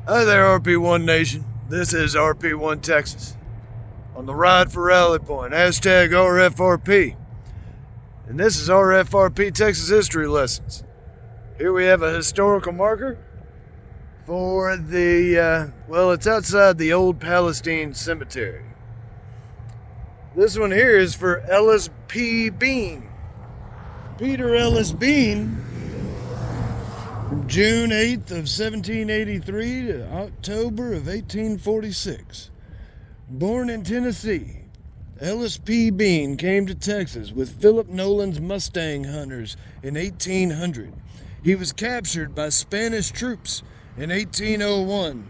Hi there, RP1 Nation. This is RP1 Texas. On the ride for Rally Point, hashtag RFRP. And this is RFRP Texas History Lessons. Here we have a historical marker for it's outside the old Palestine Cemetery. This one here is for Ellis P. Bean. Peter Ellis Bean, from June 8th of 1783 to October of 1846. Born in Tennessee, Ellis P. Bean came to Texas with Philip Nolan's Mustang hunters in 1800. He was captured by Spanish troops in 1801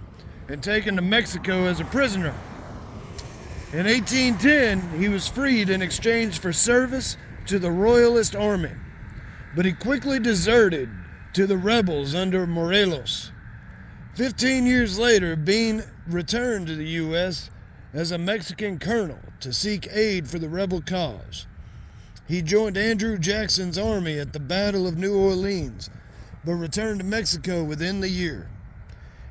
and taken to Mexico as a prisoner. In 1810, he was freed in exchange for service to the Royalist Army, but he quickly deserted to the rebels under Morelos. 15 years later, Bean returned to the U.S. as a Mexican colonel to seek aid for the rebel cause. He joined Andrew Jackson's army at the Battle of New Orleans, but returned to Mexico within the year.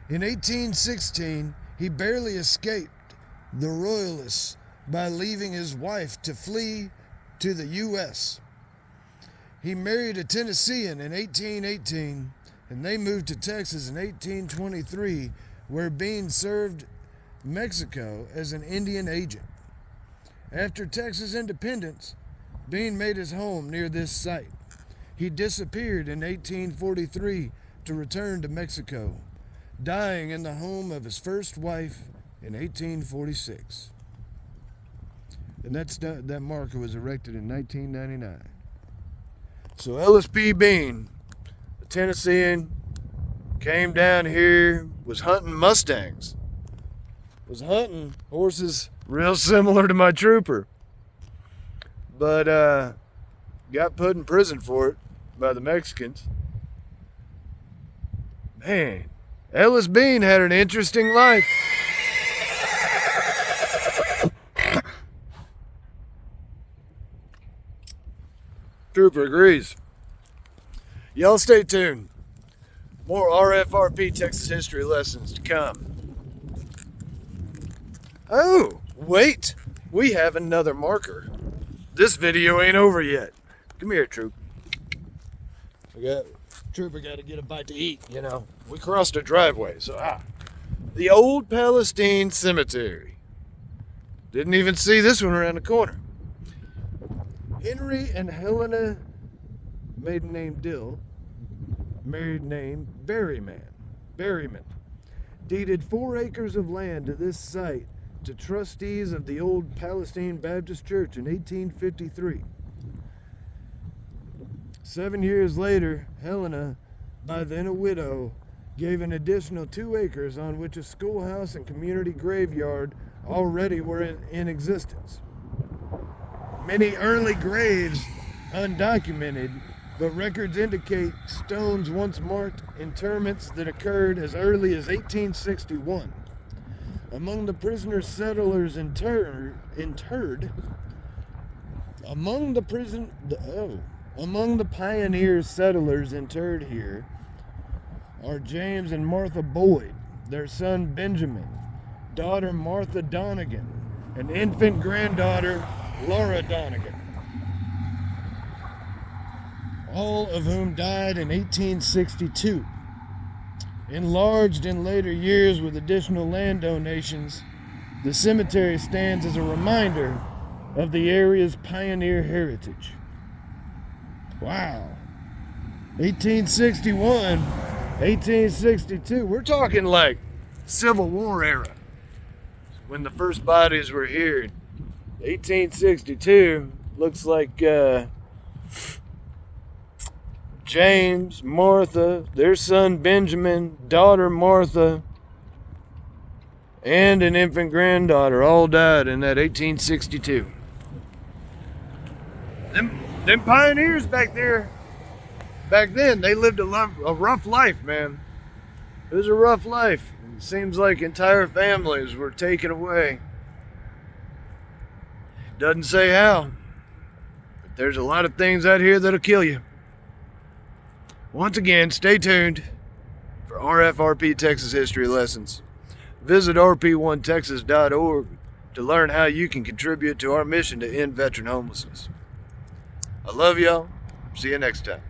In 1816, he barely escaped the Royalists by leaving his wife to flee to the U.S. He married a Tennessean in 1818, and they moved to Texas in 1823, where Bean served Mexico as an Indian agent. After Texas independence, Bean made his home near this site. He disappeared in 1843 to return to Mexico, dying in the home of his first wife in 1846. And that marker was erected in 1999. So Ellis P. Bean, a Tennessean, came down here, was hunting Mustangs, was hunting horses real similar to my trooper, but got put in prison for it by the Mexicans. Man, Ellis Bean had an interesting life. Trooper agrees. Y'all stay tuned. More RFRP Texas history lessons to come. Oh, wait. We have another marker. This video ain't over yet. Come here, Troop. Trooper got to get a bite to eat, you know. We crossed a driveway, so the old Palestine Cemetery. Didn't even see this one around the corner. Henry and Helena, maiden name Dill, married name Berryman, deeded 4 acres of land to this site to trustees of the old Palestine Baptist Church in 1853. 7 years later, Helena, by then a widow, gave an additional 2 acres on which a schoolhouse and community graveyard already were in existence. Many early graves undocumented, but records indicate stones once marked interments that occurred as early as 1861. Among the prisoner settlers among the pioneer settlers interred here are James and Martha Boyd, their son Benjamin, daughter Martha Donegan, and infant granddaughter Laura Donegan, all of whom died in 1862. Enlarged in later years with additional land donations, the cemetery stands as a reminder of the area's pioneer heritage. Wow. 1861, 1862, we're talking like Civil War era, when the first bodies were here. 1862, looks like James, Martha, their son Benjamin, daughter Martha, and an infant granddaughter all died in that 1862. Them pioneers back then, they lived a rough life, man. It was a rough life. It seems like entire families were taken away. Doesn't say how, but there's a lot of things out here that'll kill you. Once again, stay tuned for For RFRP Texas History Lessons, visit rp1texas.org to learn how you can contribute to our mission to end veteran homelessness. I love y'all. See you next time.